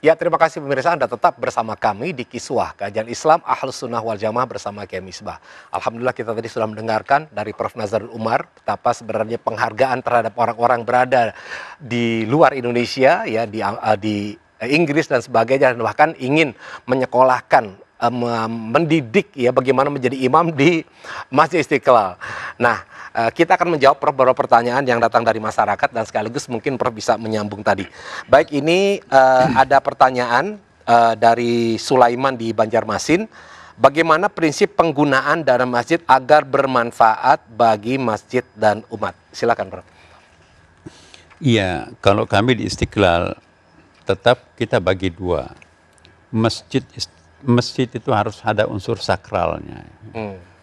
Ya, terima kasih pemirsa, Anda tetap bersama kami di Kiswah, kajian Islam Ahlus Sunnah wal Jamaah bersama Kiai Misbah. Alhamdulillah kita tadi sudah mendengarkan dari Prof. Nazarul Umar betapa sebenarnya penghargaan terhadap orang-orang berada di luar Indonesia, ya di Inggris dan sebagainya, dan bahkan ingin menyekolahkan, mendidik ya bagaimana menjadi imam di Masjid Istiqlal. Nah, kita akan menjawab beberapa pertanyaan yang datang dari masyarakat dan sekaligus mungkin Prof bisa menyambung tadi. Baik, ini ada pertanyaan dari Sulaiman di Banjarmasin. Bagaimana prinsip penggunaan dana masjid agar bermanfaat bagi masjid dan umat? Silakan, Prof. Iya, kalau kami di Istiqlal tetap kita bagi dua. Masjid itu harus ada unsur sakralnya.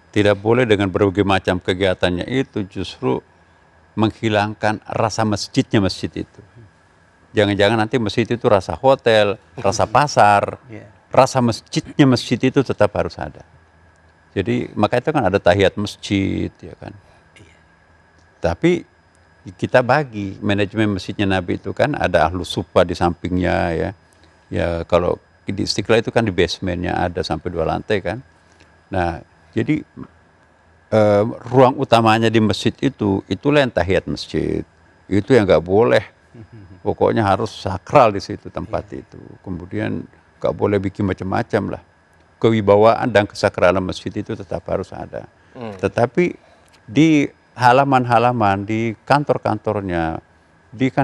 Tidak boleh dengan berbagai macam kegiatannya itu justru menghilangkan rasa masjidnya masjid itu. Jangan-jangan nanti masjid itu rasa hotel, rasa pasar, rasa masjidnya masjid itu tetap harus ada. Jadi maka itu kan ada tahiyat masjid, ya kan. Tapi kita bagi manajemen masjidnya Nabi itu kan ada ahlu sufa di sampingnya ya. Ya kalau di Istiqlal itu kan di basementnya ada sampai 2 lantai kan. Nah jadi ruang utamanya di masjid itu itulah yang tahiyat masjid. Itu yang nggak boleh. Pokoknya harus sakral di situ tempat itu. Kemudian nggak boleh bikin macam-macam lah. Kewibawaan dan kesakralan masjid itu tetap harus ada. Tetapi di halaman-halaman, di kantor-kantornya,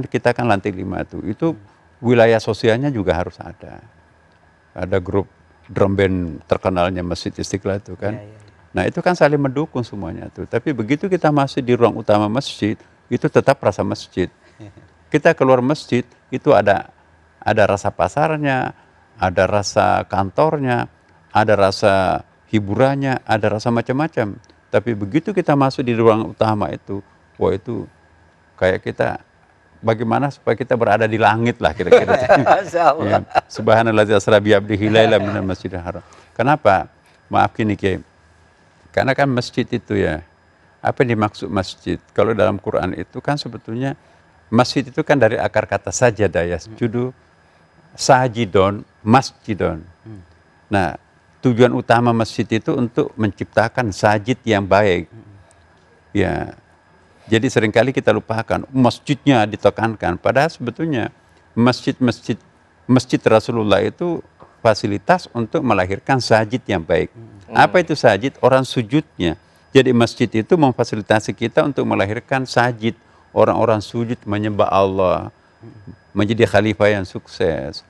kita kan lantai 5 itu wilayah sosialnya juga harus ada. Ada grup drum band terkenalnya Masjid Istiqlal itu kan. Nah itu kan saling mendukung semuanya tuh. Tapi begitu kita masuk di ruang utama masjid, itu tetap rasa masjid. Kita keluar masjid, itu ada rasa pasarnya, ada rasa kantornya, ada rasa hiburannya, ada rasa macam-macam. Tapi begitu kita masuk di ruang utama itu, wah itu kayak kita, bagaimana supaya kita berada di langit lah kira-kira. Ya, Subhanallah asra bi abdihi lailan minal masjidil haram. Kenapa? Maaf gini Kiai. Karena kan masjid itu ya, apa yang dimaksud masjid? Kalau dalam Quran itu kan sebetulnya masjid itu kan dari akar kata sajadah ya, yasjudu sajidon masjidon. Nah, tujuan utama masjid itu untuk menciptakan sajid yang baik. Ya. Jadi seringkali kita lupakan masjidnya ditekankan, padahal sebetulnya masjid Rasulullah itu fasilitas untuk melahirkan sajid yang baik. Apa itu sajid? Orang sujudnya. Jadi masjid itu memfasilitasi kita untuk melahirkan sajid. Orang-orang sujud menyembah Allah, menjadi khalifah yang sukses.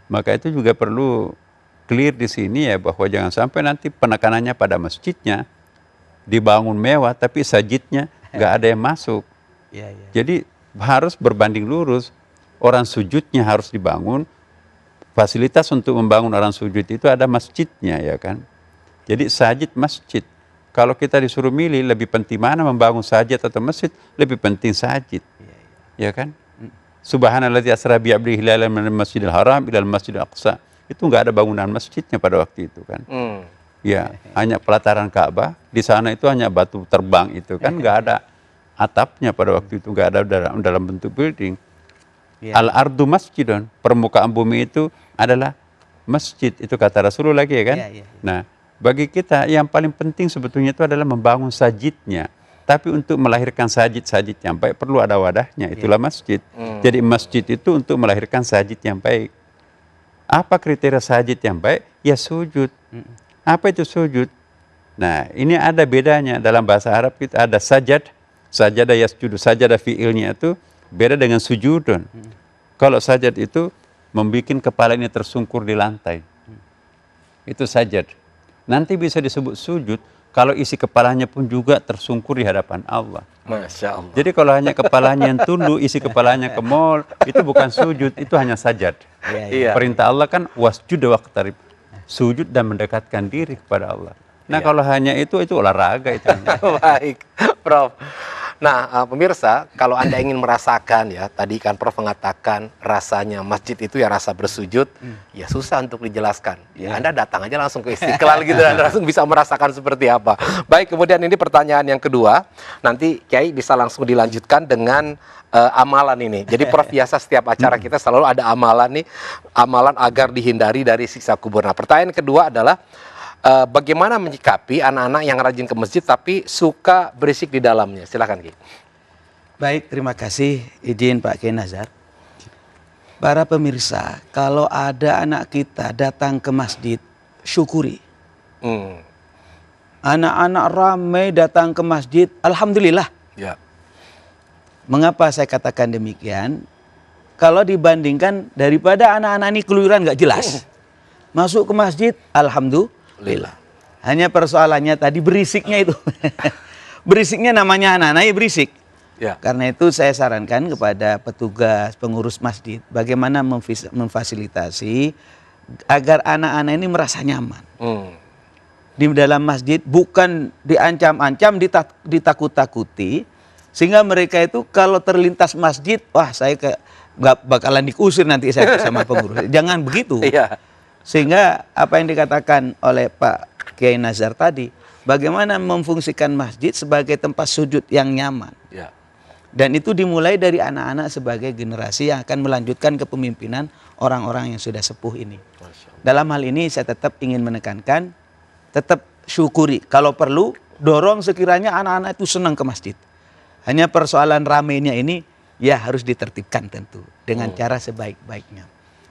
Maka itu juga perlu clear di sini ya, bahwa jangan sampai nanti penekanannya pada masjidnya dibangun mewah tapi sajidnya nggak ada yang masuk. Jadi harus berbanding lurus. Orang sujudnya harus dibangun. Fasilitas untuk membangun orang sujud itu ada masjidnya ya kan. Jadi sajid masjid. Kalau kita disuruh milih lebih penting mana membangun sajid atau masjid, lebih penting sajid. Ya kan. Subhanalladzi asra bi abdihi lailan minal masjidil haram ilal masjidil aqsa. Itu nggak ada bangunan masjidnya pada waktu itu kan. Ya, hanya pelataran Ka'bah, di sana itu hanya batu terbang itu kan, nggak ada atapnya pada waktu itu, nggak ada dalam bentuk building. Al-ardu masjidun, permukaan bumi itu adalah masjid, itu kata Rasulullah lagi ya kan. Nah, bagi kita yang paling penting sebetulnya itu adalah membangun sajidnya. Tapi untuk melahirkan sajid yang baik perlu ada wadahnya, itulah masjid. Jadi masjid itu untuk melahirkan sajid yang baik. Apa kriteria sajid yang baik? Ya sujud. Apa itu sujud? Nah, ini ada bedanya. Dalam bahasa Arab kita ada sajad, sajadah yasjudu, sajadah fi'ilnya itu beda dengan sujudun. Kalau sajad itu membuat kepala ini tersungkur di lantai. Itu sajad. Nanti bisa disebut sujud kalau isi kepalanya pun juga tersungkur di hadapan Allah. Masya Allah. Jadi kalau hanya kepalanya yang tunduk, isi kepalanya ke mall, itu bukan sujud, itu hanya sajad. Perintah Allah kan wasjud waqtarib. Sujud dan mendekatkan diri kepada Allah. Nah kalau hanya itu olahraga itu. Baik, Prof. Nah, pemirsa, kalau Anda ingin merasakan ya, tadi kan Prof mengatakan rasanya masjid itu ya rasa bersujud, ya susah untuk dijelaskan. Ya, Anda datang aja langsung ke Istiqlal gitu, Anda langsung bisa merasakan seperti apa. Baik, kemudian ini pertanyaan yang kedua, nanti Kiai bisa langsung dilanjutkan dengan amalan ini. Jadi Prof biasa setiap acara kita selalu ada amalan nih, amalan agar dihindari dari siksa kubur. Nah, pertanyaan kedua adalah bagaimana menyikapi anak-anak yang rajin ke masjid tapi suka berisik di dalamnya? Silakan, Ki. Baik, terima kasih izin Pak Kiai Nazar. Para pemirsa, kalau ada anak kita datang ke masjid, syukuri. Anak-anak ramai datang ke masjid, alhamdulillah. Ya. Mengapa saya katakan demikian? Kalau dibandingkan daripada anak-anak ini keluyuran nggak jelas. Masuk ke masjid, alhamdulillah. Hanya persoalannya tadi berisiknya itu. Berisiknya namanya anak-anak ya berisik. Ya. Karena itu saya sarankan kepada petugas pengurus masjid bagaimana memfasilitasi agar anak-anak ini merasa nyaman. Di dalam masjid bukan diancam-ancam, ditakut-takuti, sehingga mereka itu kalau terlintas masjid, wah saya nggak bakalan diusir nanti saya sama pengurus. Jangan begitu. Iya. Sehingga apa yang dikatakan oleh Pak Kiai Nazar tadi, bagaimana memfungsikan masjid sebagai tempat sujud yang nyaman. Ya. Dan itu dimulai dari anak-anak sebagai generasi yang akan melanjutkan kepemimpinan orang-orang yang sudah sepuh ini. Dalam hal ini saya tetap ingin menekankan, tetap syukuri. Kalau perlu, dorong sekiranya anak-anak itu senang ke masjid. Hanya persoalan ramainya ini, ya harus ditertibkan tentu. Dengan cara sebaik-baiknya.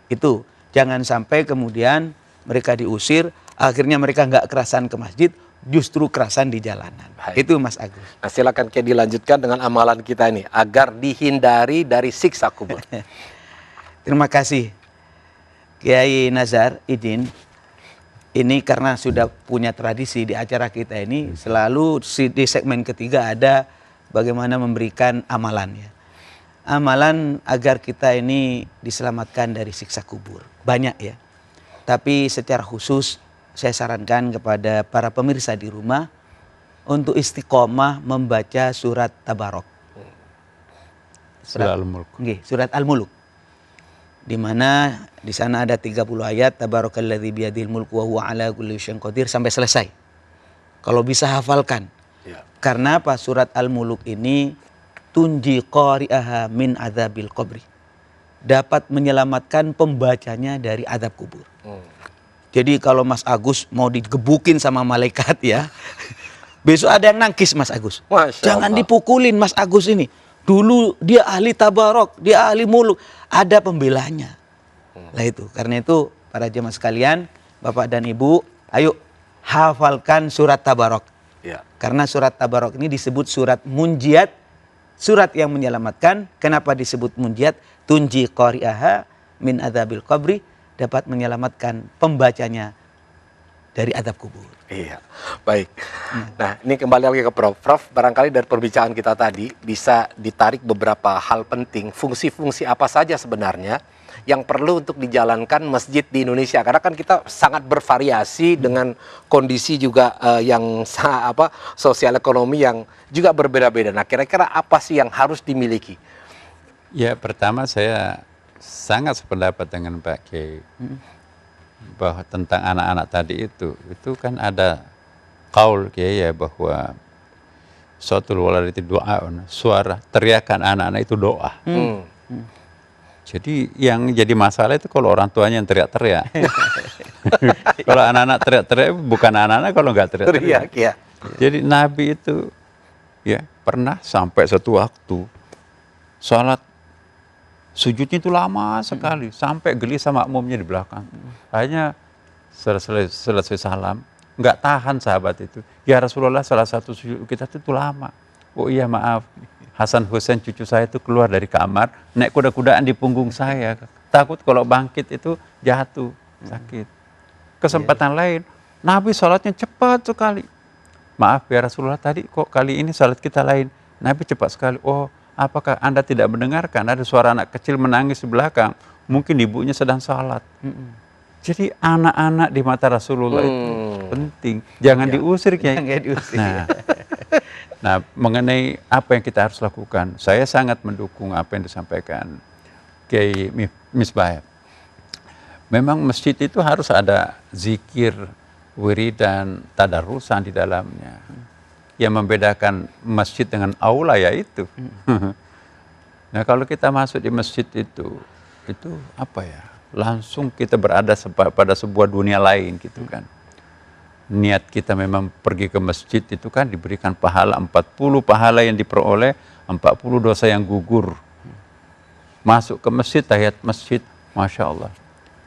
Itu. Jangan sampai kemudian mereka diusir, akhirnya mereka nggak kerasan ke masjid, justru kerasan di jalanan. Baik. Itu Mas Agus. Nah, silakan Kiai dilanjutkan dengan amalan kita ini agar dihindari dari siksa kubur. Terima kasih Kiai Nazar, izin. Ini karena sudah punya tradisi di acara kita ini, selalu di segmen ketiga ada bagaimana memberikan amalan ya. Amalan agar kita ini diselamatkan dari siksa kubur. Banyak ya. Tapi secara khusus saya sarankan kepada para pemirsa di rumah untuk istiqomah membaca surat Tabarok. Surat Al-Mulk. Surat Al-Mulk. Di mana di sana ada 30 ayat, Tabarakalladzi biyadihil mulku wa huwa ala kulli syai'in qadir sampai selesai. Kalau bisa hafalkan. Ya. Karena apa? Surat Al-Mulk ini tunji qari'aha min adzabil qabri. Dapat menyelamatkan pembacanya dari azab kubur. Jadi kalau Mas Agus mau digebukin sama malaikat ya, besok ada yang nangkis Mas Agus. Masya Jangan Allah. dipukulin Mas Agus ini. Dulu dia ahli tabarok, dia ahli muluk, ada pembelanya. Lah itu, karena itu para jemaah sekalian, Bapak dan Ibu, ayo hafalkan surat Tabarok. Ya. Karena surat Tabarok ini disebut surat munjiat, surat yang menyelamatkan. Kenapa disebut munjiat? Tunji qari'aha min adzabil qabri, dapat menyelamatkan pembacanya dari azab kubur. Iya, baik. Nah, ini kembali lagi ke Prof. Prof, barangkali dari perbincangan kita tadi bisa ditarik beberapa hal penting, fungsi-fungsi apa saja sebenarnya yang perlu untuk dijalankan masjid di Indonesia. Karena kan kita sangat bervariasi dengan kondisi juga yang sosial ekonomi yang juga berbeda-beda. Nah, kira-kira apa sih yang harus dimiliki? Ya, pertama saya sangat sependapat dengan Pak Kiai. Bahwa tentang anak-anak tadi itu kan ada qaul Kiai ya, bahwa sautul walad itu doa, suara teriakan anak-anak itu doa. Jadi yang jadi masalah itu kalau orang tuanya yang teriak-teriak. Kalau anak-anak teriak-teriak, bukan anak-anak kalau nggak teriak-teriak. Ya. Jadi Nabi itu ya pernah sampai satu waktu sholat sujudnya itu lama sekali, sampai gelisah makmumnya di belakang. Akhirnya selesai salam, nggak tahan sahabat itu. Ya Rasulullah, salah satu sujud kita itu lama. Oh iya maaf, Hasan Hussein cucu saya itu keluar dari kamar, naik kuda-kudaan di punggung saya. Takut kalau bangkit itu jatuh, sakit. Kesempatan lain, Nabi sholatnya cepat sekali. Maaf ya Rasulullah, tadi kok kali ini sholat kita lain. Nabi cepat sekali. Oh, apakah Anda tidak mendengarkan ada suara anak kecil menangis di belakang? Mungkin ibunya sedang sholat. Jadi anak-anak di mata Rasulullah itu penting. Jangan diusir, Kiai. Jangan diusir. Nah, Nah, mengenai apa yang kita harus lakukan, saya sangat mendukung apa yang disampaikan Kiai Misbah. Memang masjid itu harus ada zikir, wirid dan tadarusan di dalamnya. Yang membedakan masjid dengan aula ya itu. Nah, kalau kita masuk di masjid itu apa ya? Langsung kita berada pada sebuah dunia lain gitu kan. Niat kita memang pergi ke masjid itu kan diberikan pahala 40 pahala yang diperoleh, 40 dosa yang gugur. Masuk ke masjid, tahiyat masjid, Masya Allah.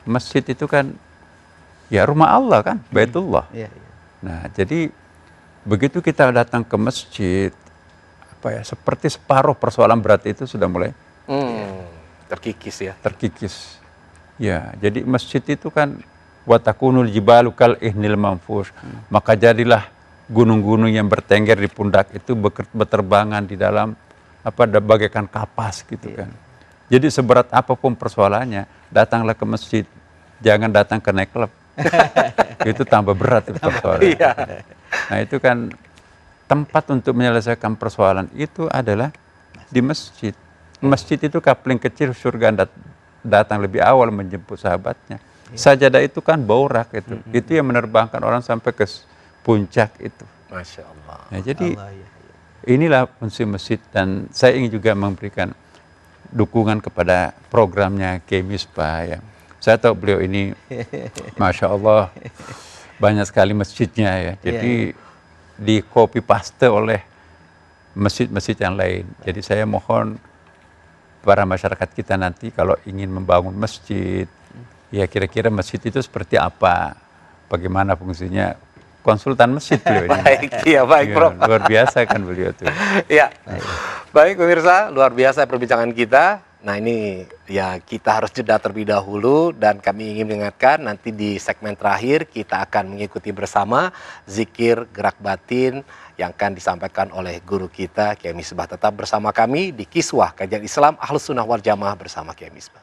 Masjid itu kan ya rumah Allah kan, Baitullah. Nah, jadi begitu kita datang ke masjid, apa ya, seperti separuh persoalan berat itu sudah mulai terkikis ya. Terkikis. Ya, jadi masjid itu kan watakunul jibalu kal ihnil manfush. Maka jadilah gunung-gunung yang bertengger di pundak itu berterbangan di dalam bagaikan kapas gitu kan. Jadi seberat apapun persoalannya, datanglah ke masjid. Jangan datang ke nightclub. Itu tambah berat itu persoalan. Nah, itu kan tempat untuk menyelesaikan persoalan itu adalah di masjid. Masjid itu kapling kecil surga datang lebih awal menjemput sahabatnya. Sajadah itu kan baurak itu. Itu yang menerbangkan orang sampai ke puncak itu. Masya Allah. Nah, jadi inilah fungsi masjid, dan saya ingin juga memberikan dukungan kepada programnya Kiai Misbah ya. Saya tahu beliau ini Masya Allah banyak sekali masjidnya ya. Jadi di copy paste oleh masjid-masjid yang lain. Jadi saya mohon para masyarakat kita nanti kalau ingin membangun masjid, ya kira-kira masjid itu seperti apa, bagaimana fungsinya, konsultan masjid beliau ini. Baik Prof. Luar biasa kan beliau tuh. Ya, baik pemirsa, luar biasa perbincangan kita. Nah, ini ya kita harus jeda terlebih dahulu, dan kami ingin mengingatkan nanti di segmen terakhir kita akan mengikuti bersama zikir gerak batin yang akan disampaikan oleh guru kita Kiai Misbah. Tetap bersama kami di Kiswah Kajian Islam Ahlus Sunnah wal Jamaah bersama Kiai Misbah.